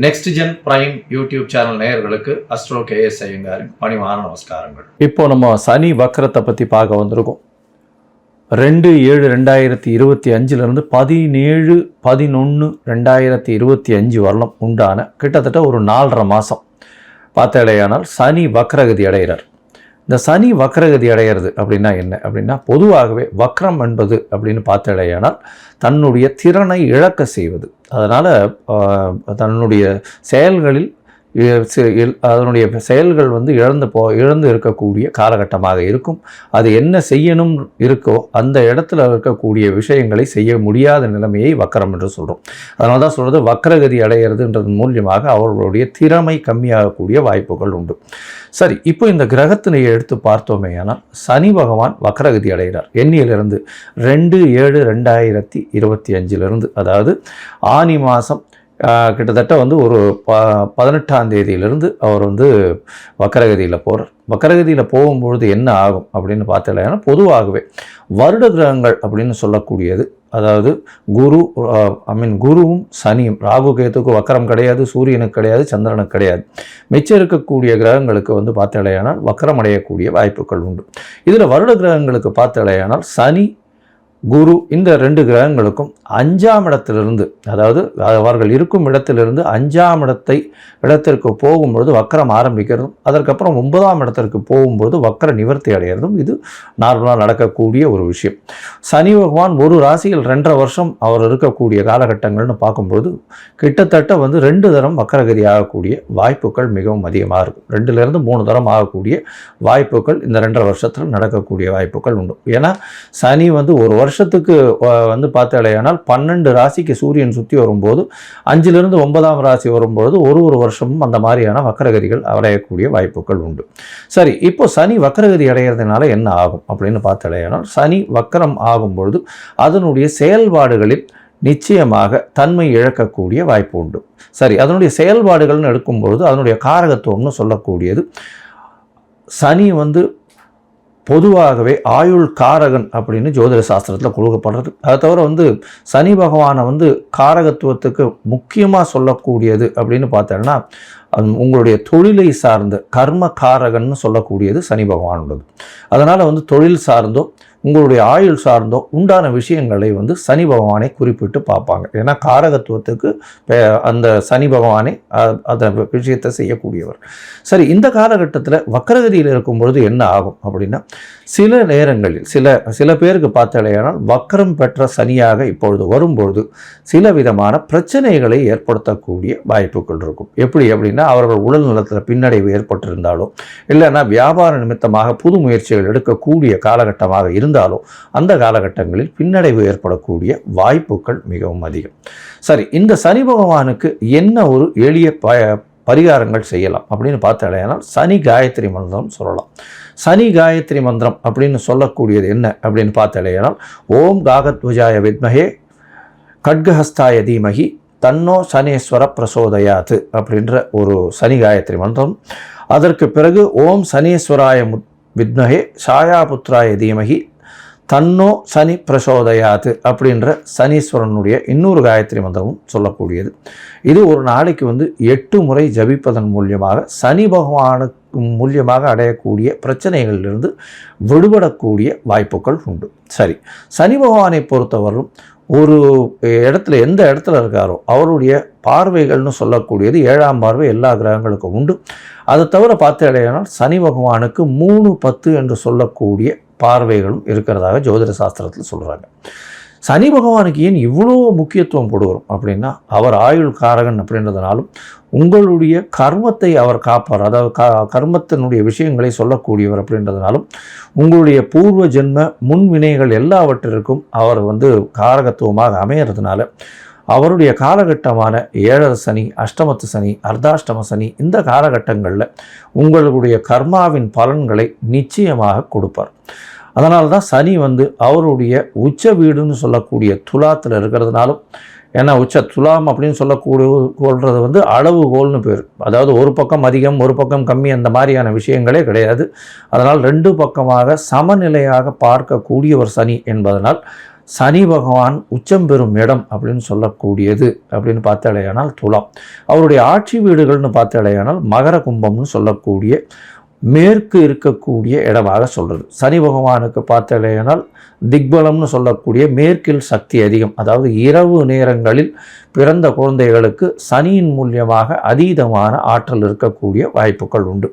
Next gen prime YouTube channel நேயர்களுக்கு astro K S ஐயங்காரின் பணிவான நமஸ்காரங்கள். இப்போ நம்ம சனி வக்கரத்தை பற்றி பார்க்க வந்திருக்கோம். 2/7/2025 17/11/2025 வரலாம் உண்டான கிட்டத்தட்ட ஒரு 4.5 மாதம் பார்த்தாலேயானால் சனி வக்ரகதி அடைகிறார். இந்த சனி வக்ரகதி அடைகிறது அப்படின்னா என்ன அப்படின்னா, பொதுவாகவே வக்ரம் என்பது அப்படின்னு பார்த்தாலேயானால் தன்னுடைய திறனை இழக்க செய்வது. அதனால் தன்னுடைய செயல்களில் அதனுடைய செயல்கள் இழந்து இருக்கக்கூடிய காலகட்டமாக இருக்கும். அது என்ன செய்யணும் இருக்கோ அந்த இடத்துல இருக்கக்கூடிய விஷயங்களை செய்ய முடியாத நிலைமையை வக்கரம் என்று சொல்கிறோம். அதனால தான் சொல்கிறது வக்ரகதி அடைகிறதுன்றது மூலியமாக அவர்களுடைய திறமை கம்மியாகக்கூடிய வாய்ப்புகள் உண்டு. சரி, இப்போ இந்த கிரகத்தினை எடுத்து பார்த்தோமே ஆனால் சனி பகவான் வக்ரகதி அடைகிறார். எண்ணியிலிருந்து 2/7/2025 அதாவது ஆனி மாதம் கிட்டத்தட்ட ஒரு 18ஆம் தேதியிலிருந்து அவர் வக்கரகதியில் போகிறார். வக்கரகதியில் போகும்பொழுது என்ன ஆகும் அப்படின்னு பார்த்தீங்கன்னா, பொதுவாகவே வருட கிரகங்கள் அப்படின்னு சொல்லக்கூடியது, அதாவது குருவும் சனியும், ராகு கேத்துக்கு வக்கரம் கிடையாது, சூரியனுக்கு கிடையாது, சந்திரனுக்கு கிடையாது. மிச்சம் இருக்கக்கூடிய கிரகங்களுக்கு பார்த்தீங்கன்னா வக்கரம் அடையக்கூடிய வாய்ப்புகள் உண்டு. இதில் வருட கிரகங்களுக்கு பார்த்தீங்கன்னா சனி குரு இந்த 2 கிரகங்களுக்கும் 5ஆம் இடத்திலிருந்து, அதாவது அவர்கள் இருக்கும் இடத்திலிருந்து 5ஆம் இடத்திற்கு போகும்பொழுது வக்கரம் ஆரம்பிக்கிறதும், அதற்கப்புறம் 9ஆம் இடத்திற்கு போகும்போது வக்கர நிவர்த்தி அடைகிறதும் இது நார்மலாக நடக்கக்கூடிய ஒரு விஷயம். சனி பகவான் ஒரு ராசியில் 2.5 வருஷம் அவர் இருக்கக்கூடிய காலகட்டங்கள்னு பார்க்கும்போது கிட்டத்தட்ட 2 தரம் வக்கரகதி ஆகக்கூடிய வாய்ப்புகள் மிகவும் அதிகமாக இருக்கும். 2லேருந்து 3 தரம் ஆகக்கூடிய வாய்ப்புகள் இந்த 2.5 வருஷத்தில் நடக்கக்கூடிய வாய்ப்புகள் உண்டு. ஏன்னா சனி ஒரு வருஷத்துக்கு பார்த்தாலேயானால் 12 ராசிக்கு சூரியன் சுற்றி வரும்போது 5லிருந்து 9ஆம் ராசி வரும்போது ஒரு வருஷமும் அந்த மாதிரியான வக்கரகதிகள் அடையக்கூடிய வாய்ப்புகள் உண்டு. சரி, இப்போ சனி வக்கரகதி அடைகிறதுனால என்ன ஆகும் அப்படின்னு பார்த்தாலேயானால், சனி வக்கரம் ஆகும்பொழுது அதனுடைய செயல்பாடுகளில் நிச்சயமாக தன்மை இழக்கக்கூடிய வாய்ப்பு உண்டு. சரி, அதனுடைய செயல்பாடுகள்னு எடுக்கும்பொழுது அதனுடைய காரகத்துவம்னு சொல்லக்கூடியது, சனி பொதுவாகவே ஆயுள் காரகன் அப்படின்னு ஜோதிட சாஸ்திரத்தில் கொடுக்கப்படுறது. அதை தவிர சனி பகவானை காரகத்துவத்துக்கு முக்கியமாக சொல்லக்கூடியது அப்படின்னு பார்த்தோன்னா, உங்களுடைய தொழிலை சார்ந்த கர்ம காரகன்னு சொல்லக்கூடியது சனி பகவான் உள்ளது. அதனால் தொழில் சார்ந்தோ உங்களுடைய ஆயுள் சார்ந்தோ உண்டான விஷயங்களை சனி பகவானை குறிப்பிட்டு பார்ப்பாங்க. ஏன்னா காரகத்துவத்துக்கு அந்த சனி பகவானை அந்த விஷயத்தை செய்யக்கூடியவர். சரி, இந்த காலகட்டத்தில் வக்கரகதியில் இருக்கும் பொழுது என்ன ஆகும் அப்படின்னா, சில நேரங்களில் சில பேருக்கு பார்த்தாலேயானால் வக்கரம் பெற்ற சனியாக இப்பொழுது வரும்பொழுது சில விதமான பிரச்சனைகளை ஏற்படுத்தக்கூடிய வாய்ப்புகள் இருக்கும். எப்படி அப்படின்னா, அவர்கள் உடல் நலத்தில் பின்னடைவு ஏற்பட்டிருந்தாலோ, இல்லைன்னா வியாபார நிமித்தமாக புது முயற்சிகள் எடுக்கக்கூடிய காலகட்டமாக இருந்தாலும் அந்த காலகட்டங்களில் பின்னடைவு ஏற்படக்கூடிய வாய்ப்புகள் மிகவும் அதிகம். சரி, இந்த சனி பகவானுக்கு என்ன ஒரு எளிய பரிகாரங்கள் செய்யலாம் அப்படின்னு பார்த்தாலேனால் சனி காயத்ரி மந்திரம் சொல்லலாம். சனி காயத்ரி மந்திரம் அப்படின்னு சொல்லக்கூடியது என்ன அப்படின்னு பார்த்தாலேனால், ஓம் காகத்வஜாய வித்மஹே கட்கஹஸ்தாய தீமஹி தன்னோ சனீஸ்வர பிரசோதயாத்து அப்படின்ற ஒரு சனி காயத்ரி மந்திரம். அதற்கு பிறகு ஓம் சனீஸ்வராய வித்மஹே சாயாபுத்ராய தீமஹி தன்னோ சனி பிரசோதயாத்து அப்படின்ற சனீஸ்வரனுடைய இன்னொரு காயத்ரி மந்திரமும் சொல்லக்கூடியது. இது ஒரு நாளைக்கு 8 முறை ஜபிப்பதன் மூலியமாக சனி பகவானுக்கு மூலியமாக அடையக்கூடிய பிரச்சனைகளிலிருந்து விடுபடக்கூடிய வாய்ப்புகள் உண்டு. சரி, சனி பகவானை பொறுத்தவரையும் ஒரு இடத்துல எந்த இடத்துல இருக்காரோ அவருடைய பார்வைகள்னு சொல்லக்கூடியது 7ஆம் பார்வை எல்லா கிரகங்களுக்கும் உண்டு. அதை தவிர பார்த்தாலேயானால் சனி பகவானுக்கு 3-10 என்று சொல்லக்கூடிய பார்வைகளும் இருக்கிறதாக ஜோதிட சாஸ்திரத்தில் சொல்கிறாங்க. சனி பகவானுக்கு ஏன் இவ்வளோ முக்கியத்துவம் கொடுக்குறோம் அப்படின்னா, அவர் ஆயுள் காரகன் அப்படின்றதுனாலும் உங்களுடைய கர்மத்தை அவர் காப்பார். அதாவது கர்மத்தினுடைய விஷயங்களை சொல்லக்கூடியவர் அப்படின்றதுனாலும் உங்களுடைய பூர்வ ஜென்ம முன்வினைகள் எல்லாவற்றிற்கும் அவர் காரகத்துவமாக அமையறதுனால அவருடைய காலகட்டமான 7 சனி, அஷ்டமத்து சனி, அர்த்தாஷ்டம சனி இந்த காலகட்டங்களில் உங்களுடைய கர்மாவின் பலன்களை நிச்சயமாக கொடுப்பார். அதனால தான் சனி அவருடைய உச்ச வீடுன்னு சொல்லக்கூடிய துலாத்தில் இருக்கிறதுனாலும், ஏன்னா துலாம் அப்படின்னு சொல்லக்கூடுறது அளவுகோல்னு பேர். அதாவது ஒரு பக்கம் அதிகம் ஒரு பக்கம் கம்மி அந்த மாதிரியான விஷயங்களே கிடையாது. அதனால் 2 பக்கமாக சமநிலையாக பார்க்கக்கூடியவர் சனி என்பதனால் சனி பகவான் உச்சம் பெறும் இடம் அப்படின்னு சொல்லக்கூடியது அப்படின்னு பார்த்தாலேயானால் துலாம். அவருடைய ஆட்சி வீடுகள்னு பார்த்தாலேயானால் மகர கும்பம்னு சொல்லக்கூடிய மேற்கு இருக்கக்கூடிய இடமாக சொல்கிறது. சனி பகவானுக்கு பார்த்தாலேயானால் திக்பலம்னு சொல்லக்கூடிய மேற்கில் சக்தி அதிகம். அதாவது இரவு நேரங்களில் பிறந்த குழந்தைகளுக்கு சனியின் மூலியமாக அதீதமான ஆற்றல் இருக்கக்கூடிய வாய்ப்புகள் உண்டு.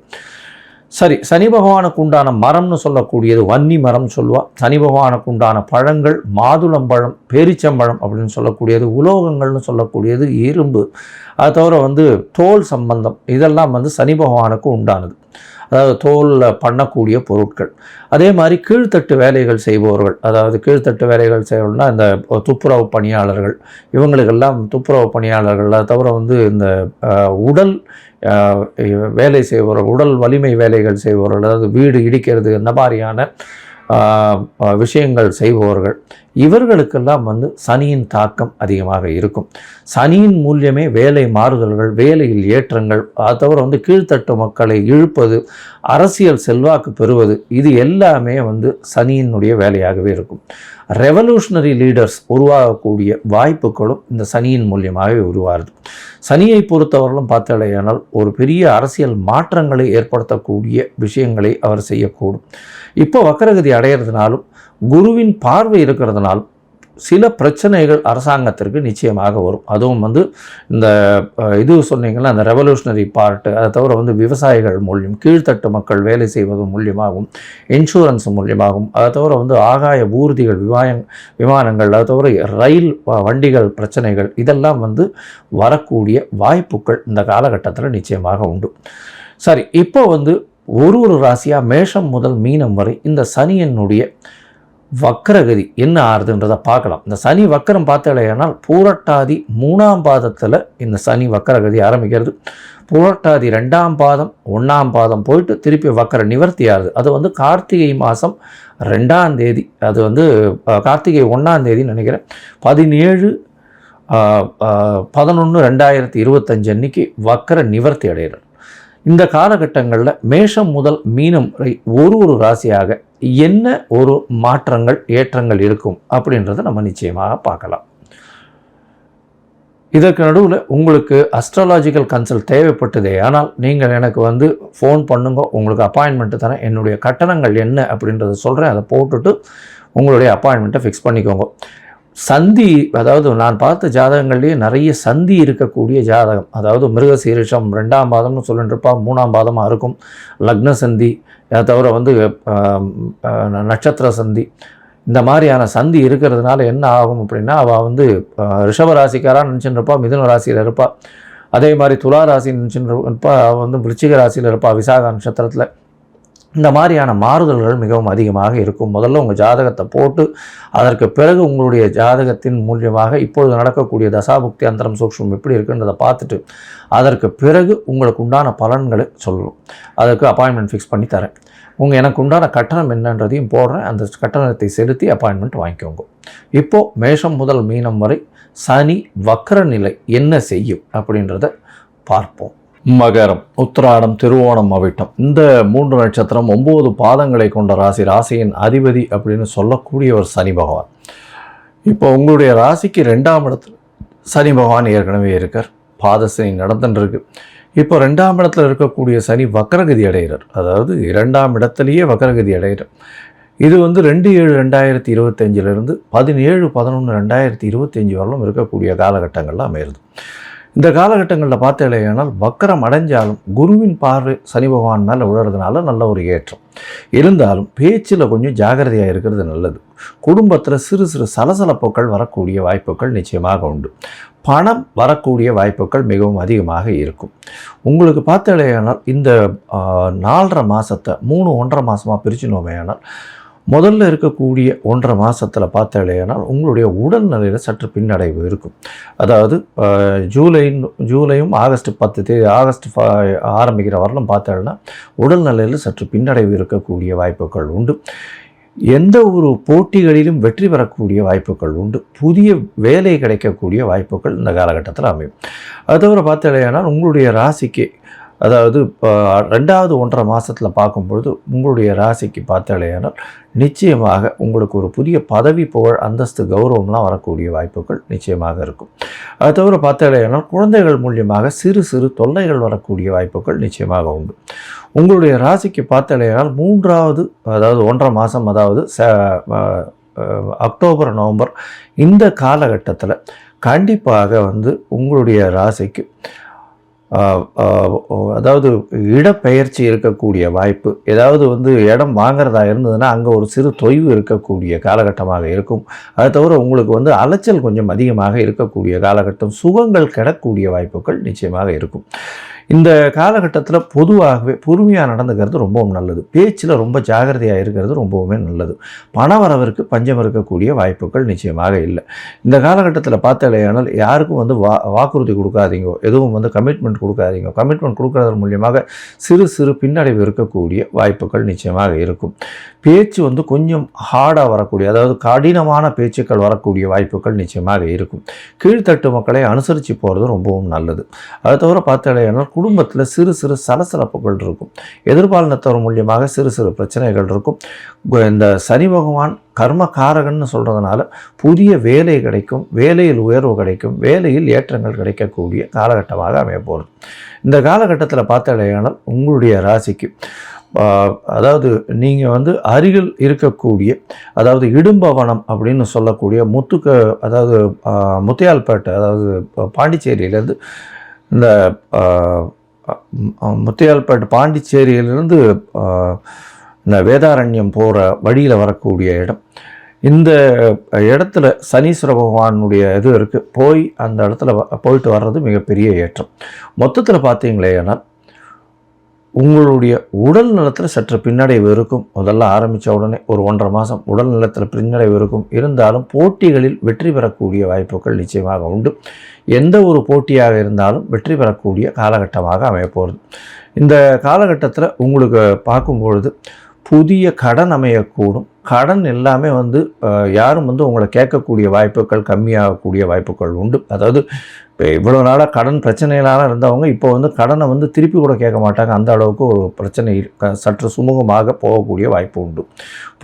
சரி, சனி பகவானுக்கு உண்டான மரம்னு சொல்லக்கூடியது வன்னி மரம் சொல்லுவாள். சனி பகவானுக்கு உண்டான பழங்கள் மாதுளம்பழம், பேரிச்சம்பழம் அப்படின்னு சொல்லக்கூடியது, உலோகங்கள்னு சொல்லக்கூடியது இரும்பு, அது தவிர தோல் சம்பந்தம், இதெல்லாம் சனி பகவானுக்கு உண்டானது. அதாவது தோலில் பண்ணக்கூடிய பொருட்கள். அதே மாதிரி கீழ்த்தட்டு வேலைகள் செய்பவர்கள், அதாவது கீழ்த்தட்டு வேலைகள் செய்யணும்னா இந்த துப்புரவு பணியாளர்கள், இவங்களுக்கெல்லாம் துப்புரவு பணியாளர்கள், அது தவிர இந்த உடல் வேலை செய்பவர்கள், உடல் வலிமை வேலைகள் செய்பவர்கள், அதாவது வீடு இடிக்கிறது இந்த மாதிரியான விஷயங்கள் செய்பவர்கள், இவர்களுக்கெல்லாம் சனியின் தாக்கம் அதிகமாக இருக்கும். சனியின் மூலியமே வேலை மாறுதல்கள், வேலையில் ஏற்றங்கள், அது தவிர கீழ்த்தட்டு மக்களை இழுப்பது, அரசியல் செல்வாக்கு பெறுவது, இது எல்லாமே சனியினுடைய வேலையாகவே இருக்கும். ரெவல்யூஷனரி லீடர்ஸ் உருவாகக்கூடிய வாய்ப்புகளும் இந்த சனியின் மூலியமாகவே உருவாகுது. சனியை பொறுத்தவர்களும் பார்த்தாலேயானால் ஒரு பெரிய அரசியல் மாற்றங்களை ஏற்படுத்தக்கூடிய விஷயங்களை அவர் செய்யக்கூடும். இப்போ வக்கரகதி அடையிறதுனாலும் குருவின் பார்வை இருக்கிறதுனாலும் சில பிரச்சனைகள் அரசாங்கத்திற்கு நிச்சயமாக வரும். அதுவும் இந்த இது சொன்னீங்கன்னா அந்த ரெவல்யூஷனரி பார்ட்டு, அதை தவிர விவசாயிகள் மூலியம், கீழ்த்தட்டு மக்கள் வேலை செய்வது மூலியமாகவும், இன்சூரன்ஸ் மூலியமாகவும், அதை தவிர ஆகாய ஊர்திகள், விமானங்கள், அதை தவிர ரயில் வண்டிகள் பிரச்சனைகள், இதெல்லாம் வரக்கூடிய வாய்ப்புகள் இந்த காலகட்டத்தில் நிச்சயமாக உண்டு. சரி, இப்போ ஒரு ராசியாக மேஷம் முதல் மீனம் வரை இந்த சனியினுடைய வக்கரகதி என்ன ஆறுதுன்றதை பார்க்கலாம். இந்த சனி வக்கரம் பார்த்தாலேயானால் பூரட்டாதி 3ஆம் பாதத்தில் இந்த சனி வக்கரகதி ஆரம்பிக்கிறது. பூரட்டாதி 2ஆம் பாதம் 1ஆம் பாதம் போயிட்டு திருப்பி வக்கர நிவர்த்தி ஆகுது. அது கார்த்திகை மாதம் 2ஆம் தேதி, அது கார்த்திகை 1ஆம் தேதி நினைக்கிறேன், 17/11/2025 அன்னைக்கு வக்கர நிவர்த்தி அடைகிறார். இந்த காலகட்டங்களில் மேஷம் முதல் மீனம் வரை ஒரு ராசியாக என்ன ஒரு மாற்றங்கள் ஏற்றங்கள் இருக்கும் அப்படின்றத நம்ம நிச்சயமாக பார்க்கலாம். இதற்கு நடுவில் உங்களுக்கு அஸ்ட்ராலாஜிக்கல் கன்சல்ட் தேவைப்பட்டதே ஆனால் நீங்கள் எனக்கு ஃபோன் பண்ணுங்க, உங்களுக்கு அப்பாயின்மெண்ட்டு தரேன். என்னுடைய கட்டணங்கள் என்ன அப்படின்றத சொல்கிறேன், அதை போட்டுட்டு உங்களுடைய அப்பாயின்மெண்ட்டை ஃபிக்ஸ் பண்ணிக்கோங்க. சந்தி, அதாவது நான் பார்த்த ஜாதகங்கள்லேயே நிறைய சந்தி இருக்கக்கூடிய ஜாதகம், அதாவது மிருகசீரிஷம் 2ஆம் பாதம்னு சொல்லிட்டுருப்பா, 3ஆம் பாதமாக இருக்கும், லக்ன சந்தி, அதை தவிர நட்சத்திர சந்தி, இந்த மாதிரியான சந்தி இருக்கிறதுனால என்ன ஆகும் அப்படின்னா, அவள் ரிஷபராசிக்காராக நினச்சின்னு இருப்பா, மிதுன ராசியில் இருப்பாள். அதே மாதிரி துலா ராசி நினச்சின்னு இருப்பா, அவள் விருச்சிக ராசியில் இருப்பாள், விசாக நட்சத்திரத்தில். இந்த மாதிரியான மாறுதல்கள் மிகவும் அதிகமாக இருக்கும். முதல்ல உங்கள் ஜாதகத்தை போட்டு அதற்கு பிறகு உங்களுடைய ஜாதகத்தின் மூலியமாக இப்பொழுது நடக்கக்கூடிய தசாபுக்தி அந்தரம் சூக்ஷ்மம் எப்படி இருக்குன்றதை பார்த்துட்டு அதற்கு பிறகு உங்களுக்கு உண்டான பலன்களை சொல்லணும். அதற்கு அப்பாயின்மெண்ட் ஃபிக்ஸ் பண்ணி தரேன். எனக்கு உண்டான கட்டணம் என்னன்றதையும் போடுறேன். அந்த கட்டணத்தை செலுத்தி அப்பாயின்மெண்ட் வாங்கிக்கோங்க. இப்போது மேஷம் முதல் மீனம் வரை சனி வக்கர நிலை என்ன செய்யும் அப்படின்றத பார்ப்போம். மகரம், உத்திராடம், திருவோணம், அவிட்டம், இந்த 3 நட்சத்திரம் 9 பாதங்களை கொண்ட ராசி. ராசியின் அதிபதி அப்படின்னு சொல்லக்கூடிய ஒரு சனி பகவான். இப்போ உங்களுடைய ராசிக்கு 2ஆம் இடத்துல சனி பகவான் ஏற்கனவே இருக்கார், பாத சனி நடந்துருக்கு. இப்போ 2ஆம் இடத்துல இருக்கக்கூடிய சனி வக்கரகதி அடைகிறார், அதாவது 2ஆம் இடத்துலையே வக்கரகதி அடைகிறார். இது 2/7/2025 17/11/2025 வரலும் இருக்கக்கூடிய காலகட்டங்களில் அமையிறது. இந்த காலகட்டங்களில் பார்த்தாலேயானால் வக்கரம் அடைஞ்சாலும் குருவின் பார்வை சனி பகவான் மேலே விழுறதுனால நல்ல ஒரு ஏற்றம் இருந்தாலும் பேச்சில் கொஞ்சம் ஜாகிரதையாக இருக்கிறது நல்லது. குடும்பத்தில் சிறு சிறு சலசலப்புகள் வரக்கூடிய வாய்ப்புகள் நிச்சயமாக உண்டு. பணம் வரக்கூடிய வாய்ப்புகள் மிகவும் அதிகமாக இருக்கும். உங்களுக்கு பார்த்தாலேயானால் இந்த 4.5 மாதத்தை 3-1.5 மாதமாக பிரிச்சுனோமேயானால் முதல்ல இருக்கக்கூடிய 1.5 மாதத்தில் பார்த்தாலேயானால் உங்களுடைய உடல்நிலையில் சற்று பின்னடைவு இருக்கும். அதாவது ஜூலையும் ஆகஸ்ட் 10 ஆகஸ்ட் ஆரம்பிக்கிற வரலும் பார்த்தாலும் உடல்நிலையில் சற்று பின்னடைவு இருக்கக்கூடிய வாய்ப்புகள் உண்டு. எந்த ஒரு போட்டிகளிலும் வெற்றி பெறக்கூடிய வாய்ப்புகள் உண்டு. புதிய வேலை கிடைக்கக்கூடிய வாய்ப்புகள் இந்த காலகட்டத்தில் அமையும். அது தவிர பார்த்தாலேயானால் உங்களுடைய ராசிக்கு அதாவது இப்போ 2வது 1.5 மாதத்தில் பார்க்கும்பொழுது உங்களுடைய ராசிக்கு பார்த்தாலேயானால் நிச்சயமாக உங்களுக்கு ஒரு புதிய பதவி, புகழ், அந்தஸ்து, கௌரவம்லாம் வரக்கூடிய வாய்ப்புகள் நிச்சயமாக இருக்கும். அது தவிர பார்த்தாலேயானால் குழந்தைகள் மூலியமாக சிறு சிறு தொல்லைகள் வரக்கூடிய வாய்ப்புகள் நிச்சயமாக உண்டு. உங்களுடைய ராசிக்கு பார்த்தாலேயானால் 3வது, அதாவது 1.5 மாதம், அதாவது அக்டோபர், நவம்பர் இந்த காலகட்டத்தில் கண்டிப்பாக வந்து உங்களுடைய ராசிக்கு அதாவது இடப்பெயர்ச்சி இருக்கக்கூடிய வாய்ப்பு, ஏதாவது வந்து இடம் வாங்கிறதா இருந்ததுன்னா அங்கே ஒரு சிறு தொய்வு இருக்கக்கூடிய காலகட்டமாக இருக்கும். அதை தவிர உங்களுக்கு வந்து அலைச்சல் கொஞ்சம் அதிகமாக இருக்கக்கூடிய காலகட்டம், சுகங்கள் கிடக்கூடிய வாய்ப்புகள் நிச்சயமாக இருக்கும். இந்த காலகட்டத்தில் பொதுவாகவே பொறுமையாக நடந்துக்கிறது ரொம்பவும் நல்லது. பேச்சில் ரொம்ப ஜாகிரதையாக இருக்கிறது ரொம்பவுமே நல்லது. பண வரவிற்கு பஞ்சம் இருக்கக்கூடிய வாய்ப்புகள் நிச்சயமாக இல்லை. இந்த காலகட்டத்தில் பார்த்தாலேயானால் யாருக்கும் வந்து வாக்குறுதி கொடுக்காதீங்க, எதுவும் வந்து கமிட்மெண்ட் கொடுக்காதீங்க. கமிட்மெண்ட் கொடுக்கறது மூலியமாக சிறு சிறு பின்னடைவு இருக்கக்கூடிய வாய்ப்புகள் நிச்சயமாக இருக்கும். பேச்சு வந்து கொஞ்சம் ஹார்டாக வரக்கூடிய, அதாவது கடினமான பேச்சுக்கள் வரக்கூடிய வாய்ப்புகள் நிச்சயமாக இருக்கும். கீழ்த்தட்டு மக்களை அனுசரித்து போகிறது ரொம்பவும் நல்லது. அதை தவிர பார்த்தாலேயானால் குடும்பத்தில் சிறு சிறு சலசலப்புகள் இருக்கும். எதிர்பாலினத்தவர் மூலியமாக சிறு சிறு பிரச்சனைகள் இருக்கும். இந்த சனி பகவான் கர்மகாரகன்னு சொல்கிறதுனால புதிய வேலை கிடைக்கும், வேலையில் உயர்வு கிடைக்கும், வேலையில் ஏற்றங்கள் கிடைக்கக்கூடிய காலகட்டமாக அமைய போகிறது. இந்த காலகட்டத்தில் பார்த்தாலேயானால் உங்களுடைய ராசிக்கு அதாவது நீங்கள் வந்து அருகில் இருக்கக்கூடிய, அதாவது இடும்பவனம் அப்படின்னு சொல்லக்கூடிய அதாவது முத்தியால்பேட்டை, அதாவது பாண்டிச்சேரியிலேருந்து இந்த முத்தியால்பேட்டை பாண்டிச்சேரியிலிருந்து இந்த வேதாரண்யம் போகிற வழியில் வரக்கூடிய இடம். இந்த இடத்துல சனீஸ்வர பகவானுடைய இது இருக்குது. அந்த இடத்துல போயிட்டு வர்றது மிகப்பெரிய ஏற்றம். மொத்தத்தில் பார்த்தீங்களேனால் உங்களுடைய உடல் நலத்தில் சற்று பின்னடைவு இருக்கும். முதல்ல ஆரம்பித்த உடனே ஒரு 1.5 மாதம் உடல் நலத்தில் பின்னடைவு இருக்கும். இருந்தாலும் போட்டிகளில் வெற்றி பெறக்கூடிய வாய்ப்புகள் நிச்சயமாக உண்டு. எந்த ஒரு போட்டியாக இருந்தாலும் வெற்றி பெறக்கூடிய காலகட்டமாக அமையப்போகிறது. இந்த காலகட்டத்தில் உங்களுக்கு பார்க்கும்பொழுது புதிய கடன் அமையக்கூடும். கடன் எல்லாமே வந்து யாரும் வந்து உங்களை கேட்கக்கூடிய வாய்ப்புகள் கம்மியாகக்கூடிய வாய்ப்புகள் உண்டு. அதாவது இப்போ இவ்வளோ நாளாக கடன் பிரச்சனையினால இருந்தவங்க இப்போ வந்து கடனை வந்து திருப்பி கூட கேட்க மாட்டாங்க. அந்த அளவுக்கு ஒரு பிரச்சனை சற்று சுமூகமாக போகக்கூடிய வாய்ப்பு உண்டு.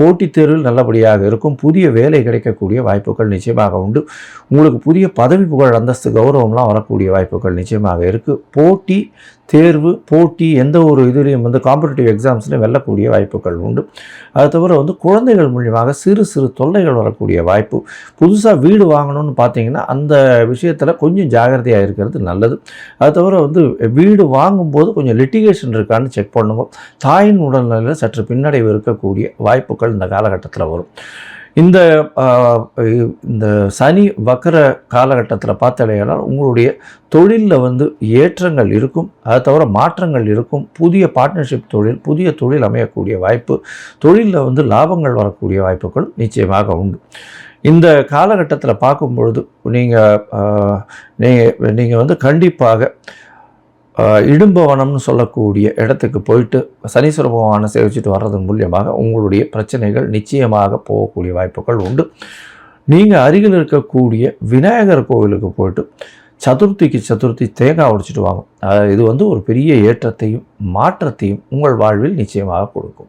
போட்டித் தேர்வில் நல்லபடியாக இருக்கும். புதிய வேலை கிடைக்கக்கூடிய வாய்ப்புகள் நிச்சயமாக உண்டு. உங்களுக்கு புதிய பதவி, புகழ், அந்தஸ்து, கௌரவம்லாம் வரக்கூடிய வாய்ப்புகள் நிச்சயமாக இருக்குது. போட்டி எந்த ஒரு இதுலேயும் வந்து காம்படிட்டிவ் எக்ஸாம்ஸ்லையும் வெல்லக்கூடிய வாய்ப்புகள் உண்டு. அது தவிர வந்து குழந்தைகள் மூலியமாக சிறு சிறு தொல்லைகள் வரக்கூடிய வாய்ப்பு. புதுசாக வீடு வாங்கணும்னு பார்த்தீங்கன்னா அந்த விஷயத்தில் கொஞ்சம் ஜாகிரதையாக இருக்கிறது நல்லது. அது தவிர வந்து வீடு வாங்கும்போது கொஞ்சம் லிட்டிகேஷன் இருக்கான்னு செக் பண்ணுங்க. தாயின் உடல்நிலையில் சற்று பின்னடைவு இருக்கக்கூடிய வாய்ப்புகள் இந்த காலகட்டத்தில் வரும். இந்த சனி வக்கர காலகட்டத்தில் பார்த்தாலேயானால் உங்களுடைய தொழிலில் வந்து ஏற்றங்கள் இருக்கும். அதை தவிர மாற்றங்கள் இருக்கும். புதிய பார்ட்னர்ஷிப் தொழில், புதிய தொழில் அமையக்கூடிய வாய்ப்பு, தொழிலில் வந்து லாபங்கள் வரக்கூடிய வாய்ப்புகள் நிச்சயமாக உண்டு. இந்த காலகட்டத்தில் பார்க்கும்பொழுது நீங்கள் வந்து கண்டிப்பாக இடும்பவனம்னு சொல்லக்கூடிய இடத்துக்கு போயிட்டு சனீஸ்வர பகவானை சேவிச்சுட்டு வர்றதன் மூலியமாக உங்களுடைய பிரச்சனைகள் நிச்சயமாக போகக்கூடிய வாய்ப்புகள் உண்டு. நீங்கள் அருகில் இருக்கக்கூடிய விநாயகர் கோவிலுக்கு போயிட்டு சதுர்த்தி தேங்காய் உடைச்சிட்டு வாங்க. இது வந்து ஒரு பெரிய ஏற்றத்தையும் மாற்றத்தையும் உங்கள் வாழ்வில் நிச்சயமாக கொடுக்கும்.